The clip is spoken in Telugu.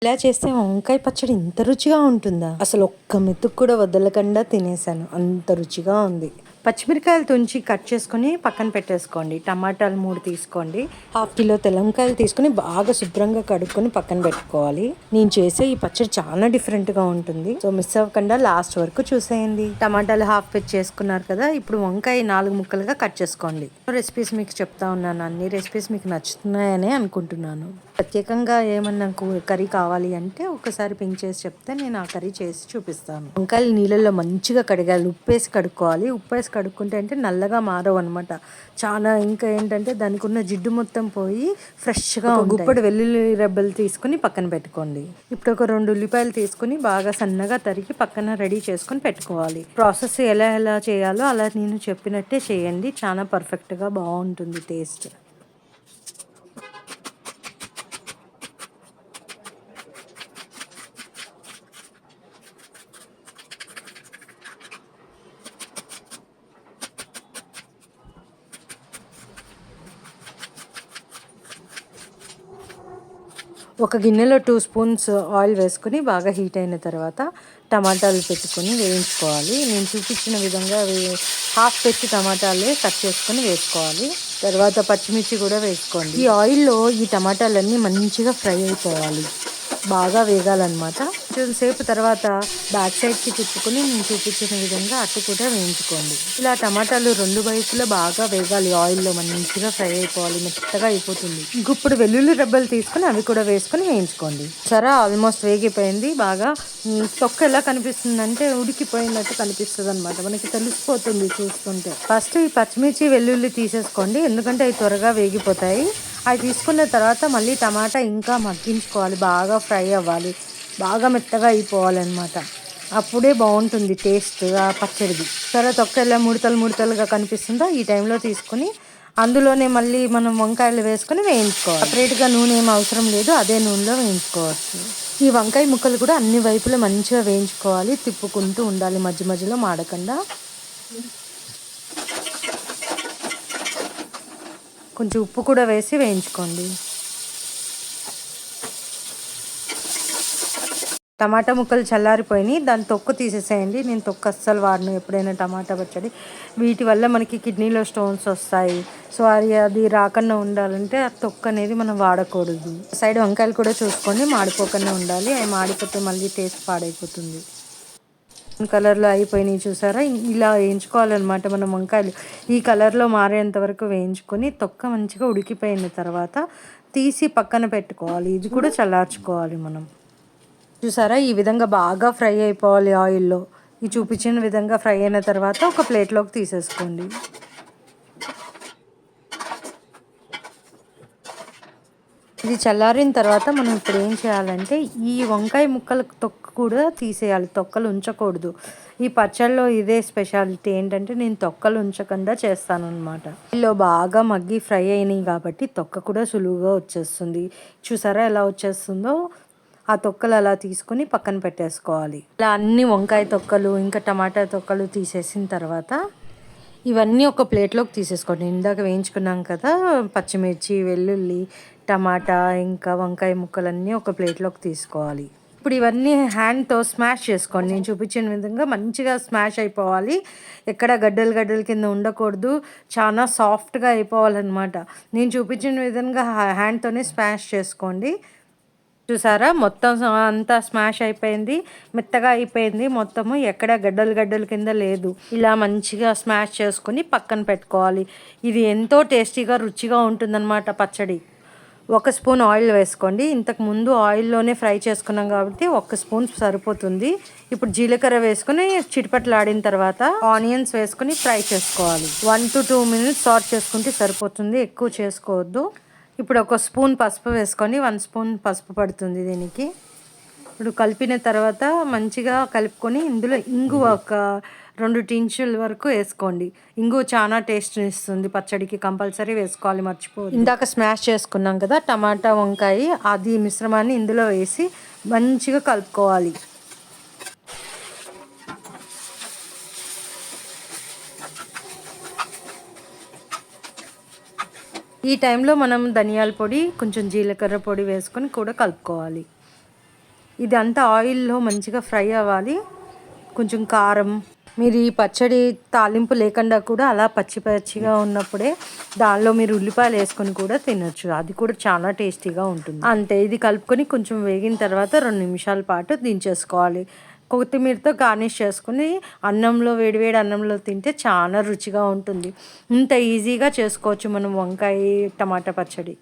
ఇలా చేస్తే వంకాయ పచ్చడి ఇంత రుచిగా ఉంటుందా? అసలు ఒక్క మెతుకు కూడా వదలకుండా తినేసాను. అంత రుచిగా ఉంది. పచ్చిమిరకాయలు తుంచి కట్ చేసుకొని పక్కన పెట్టేసుకోండి. టమాటాలు 3 తీసుకోండి. హాఫ్ కిలో తెల్లంకాయలు తీసుకొని బాగా శుభ్రంగా కడుక్కొని పక్కన పెట్టుకోవాలి. నేను చేసే ఈ పచ్చడి చాలా డిఫరెంట్గా ఉంటుంది. సో మిస్ అవ్వకుండా లాస్ట్ వరకు చూసేయండి. టమాటాలు హాఫ్ పెట్టి చేసుకున్నారు కదా, ఇప్పుడు వంకాయ 4 ముక్కలుగా కట్ చేసుకోండి. రెసిపీస్ మీకు చెప్తా ఉన్నాను. అన్ని రెసిపీస్ మీకు నచ్చుతున్నాయని అనుకుంటున్నాను. ప్రత్యేకంగా ఏమన్నా కర్రీ కావాలి అంటే ఒకసారి పింక్ చేసి చెప్తే నేను ఆ కర్రీ చేసి చూపిస్తాను. వంకాయలు నీళ్ళల్లో మంచిగా కడగాలి. ఉప్పేసి కడుక్కోవాలి. ఉప్పేసి కడుక్కుంటే అంటే నల్లగా మారవు అనమాట. చాలా ఇంకా ఏంటంటే దానికి ఉన్న జిడ్డు మొత్తం పోయి ఫ్రెష్గా గుప్పడి వెల్లుల్లి రెబ్బలు తీసుకుని పక్కన పెట్టుకోండి. ఇప్పుడు ఒక 2 ఉల్లిపాయలు తీసుకుని బాగా సన్నగా తరిగి పక్కన రెడీ చేసుకుని పెట్టుకోవాలి. ప్రాసెస్ ఎలా చేయాలో అలా నేను చెప్పినట్టే చేయండి. చాలా పర్ఫెక్ట్గా బాగుంటుంది టేస్ట్. ఒక గిన్నెలో 2 స్పూన్స్ ఆయిల్ వేసుకొని బాగా హీట్ అయిన తర్వాత టమాటాలు పెట్టుకొని వేయించుకోవాలి. నేను చూపించిన విధంగా హాఫ్ పెట్టి టమాటాలే కట్ చేసుకొని వేసుకోవాలి. తర్వాత పచ్చిమిర్చి కూడా వేసుకోండి. ఈ ఆయిల్లో ఈ టమాటాలన్నీ మంచిగా ఫ్రై అయిపోవాలి, బాగా వేగాలన్నమాట. కొంచెం సేపు తర్వాత బ్యాక్ సైడ్కి తిప్పుకొని నేను చూపించిన విధంగా అట్టు కూడా వేయించుకోండి. ఇలా టమాటాలు 2 వైపులా బాగా వేగాలి. ఆయిల్లో మంచిగా ఫ్రై అయిపోవాలి, మెత్తగా అయిపోతుంది. ఇప్పుడు వెల్లుల్లి రెబ్బలు తీసుకుని అవి కూడా వేసుకొని వేయించుకోండి. సరే, ఆల్మోస్ట్ వేగిపోయింది. బాగా తొక్క ఎలా కనిపిస్తుంది అంటే ఉడికిపోయినట్టు కనిపిస్తుంది అనమాట. మనకి తెలిసిపోతుంది చూస్తుంటే. ఫస్ట్ ఈ పచ్చిమిర్చి వెల్లుల్లి తీసేసుకోండి, ఎందుకంటే అవి త్వరగా వేగిపోతాయి. అవి తీసుకున్న తర్వాత మళ్ళీ టమాటా ఇంకా మగ్గించుకోవాలి, బాగా ఫ్రై అవ్వాలి, బాగా మెత్తగా అయిపోవాలన్నమాట. అప్పుడే బాగుంటుంది టేస్ట్ ఆ పచ్చడిది. సరే, తొక్క ఎలా ముడతలుగా కనిపిస్తుందో ఈ టైంలో తీసుకుని అందులోనే మళ్ళీ మనం వంకాయలు వేసుకొని వేయించుకోవాలి. సపరేట్గా నూనె ఏం అవసరం లేదు, అదే నూనెలో వేయించుకోవచ్చు. ఈ వంకాయ ముక్కలు కూడా అన్ని వైపులా మంచిగా వేయించుకోవాలి, తిప్పుకుంటూ ఉండాలి మధ్య మధ్యలో మాడకుండా. కొంచెం ఉప్పు కూడా వేసి వేయించుకోండి. టమాటా ముక్కలు చల్లారిపోయినాయి, దాని తొక్కు తీసేసేయండి. నేను తొక్కు అస్సలు వాడను ఎప్పుడైనా టమాటా పచ్చడి. వీటి వల్ల మనకి కిడ్నీలో స్టోన్స్ వస్తాయి. సో అది రాకుండా ఉండాలంటే ఆ తొక్కు అనేది మనం వాడకూడదు. సైడ్ వంకాయలు కూడా చూసుకొని మాడిపోకుండా ఉండాలి, అవి మాడిపోతే మళ్ళీ టేస్ట్ పాడైపోతుంది. కలర్లో అయిపోయినాయి చూసారా, ఇలా వేయించుకోవాలన్నమాట మనం వంకాయలు. ఈ కలర్లో మారేంత వరకు వేయించుకొని తొక్క మంచిగా ఉడికిపోయిన తర్వాత తీసి పక్కన పెట్టుకోవాలి. ఇది కూడా చల్లార్చుకోవాలి మనం. చూసారా, ఈ విధంగా బాగా ఫ్రై అయిపోవాలి ఆయిల్లో. ఈ చూపించిన విధంగా ఫ్రై అయిన తర్వాత ఒక ప్లేట్లోకి తీసేసుకోండి. ఇది చల్లారిన తర్వాత మనం ఇప్పుడు ఏం చేయాలంటే ఈ వంకాయ ముక్కల తొక్క కూడా తీసేయాలి, తొక్కలు ఉంచకూడదు. ఈ పచ్చళ్ళలో ఇదే స్పెషాలిటీ ఏంటంటే నేను తొక్కలు ఉంచకుండా చేస్తాను అనమాట. ఇలా బాగా మగ్గి ఫ్రై అయినాయి కాబట్టి తొక్క కూడా సులువుగా వచ్చేస్తుంది. చూసారా ఎలా వచ్చేస్తుందో. ఆ తొక్కలు అలా తీసుకొని పక్కన పెట్టేసుకోవాలి. ఇలా అన్ని వంకాయ తొక్కలు ఇంకా టమాటా తొక్కలు తీసేసిన తర్వాత ఇవన్నీ ఒక ప్లేట్లోకి తీసేసుకోండి. ఇందాక వేయించుకున్నాం కదా పచ్చిమిర్చి, వెల్లుల్లి, టమాటా ఇంకా వంకాయ ముక్కలన్నీ ఒక ప్లేట్లోకి తీసుకోవాలి. ఇప్పుడు ఇవన్నీ హ్యాండ్తో స్మాష్ చేసుకోండి. నేను చూపించిన విధంగా మంచిగా స్మాష్ అయిపోవాలి, ఎక్కడ గడ్డలు కింద ఉండకూడదు, చాలా సాఫ్ట్గా అయిపోవాలన్నమాట. నేను చూపించిన విధంగా హ్యాండ్తోనే స్మాష్ చేసుకోండి. చూసారా, మొత్తం అంతా స్మాష్ అయిపోయింది, మెత్తగా అయిపోయింది మొత్తము, ఎక్కడ గడ్డలు కింద లేదు. ఇలా మంచిగా స్మాష్ చేసుకుని పక్కన పెట్టుకోవాలి. ఇది ఎంతో టేస్టీగా రుచిగా ఉంటుందన్నమాట పచ్చడి. 1 స్పూన్ ఆయిల్ వేసుకోండి. ఇంతకు ముందు ఆయిల్లోనే ఫ్రై చేసుకున్నాం కాబట్టి 1 స్పూన్ సరిపోతుంది. ఇప్పుడు జీలకర్ర వేసుకొని చిటిపట్లాడిన తర్వాత ఆనియన్స్ వేసుకొని ఫ్రై చేసుకోవాలి. 1 to 2 minutes సాట్ చేసుకుంటే సరిపోతుంది, ఎక్కువ చేసుకోవద్దు. ఇప్పుడు 1 స్పూన్ పసుపు వేసుకొని, 1 స్పూన్ పసుపు పడుతుంది దీనికి. ఇప్పుడు కలిపిన తర్వాత మంచిగా కలుపుకొని ఇందులో ఇంగువ ఒక 2 టించుల వరకు వేసుకోండి. ఇంగువ చాలా టేస్ట్ ఇస్తుంది పచ్చడికి, కంపల్సరీ వేసుకోవాలి, మర్చిపోవద్దు. ఇందాక స్మాష్ చేసుకున్నాం కదా టమాటా వంకాయ, అది మిశ్రమాన్ని ఇందులో వేసి మంచిగా కలుపుకోవాలి. ఈ టైంలో మనం ధనియాల పొడి, కొంచెం జీలకర్ర పొడి వేసుకొని కూడా కలుపుకోవాలి. ఇది అంతా ఆయిల్లో మంచిగా ఫ్రై అవ్వాలి. కొంచెం కారం, మీరు ఈ పచ్చడి తాలింపు లేకుండా కూడా అలా పచ్చి పచ్చిగా ఉన్నప్పుడే దానిలో మీరు ఉల్లిపాయలు వేసుకొని కూడా తినొచ్చు. అది కూడా చాలా టేస్టీగా ఉంటుంది. అంతే, ఇది కలుపుకొని కొంచెం వేగిన తర్వాత 2 నిమిషాల పాటు దించేసుకోవాలి. కొత్తిమీరతో గార్నిష్ చేసుకుని అన్నంలో, వేడివేడి అన్నంలో తింటే చాలా రుచిగా ఉంటుంది. ఇంత ఈజీగా చేసుకోవచ్చు మనం వంకాయ టమాటా పచ్చడి.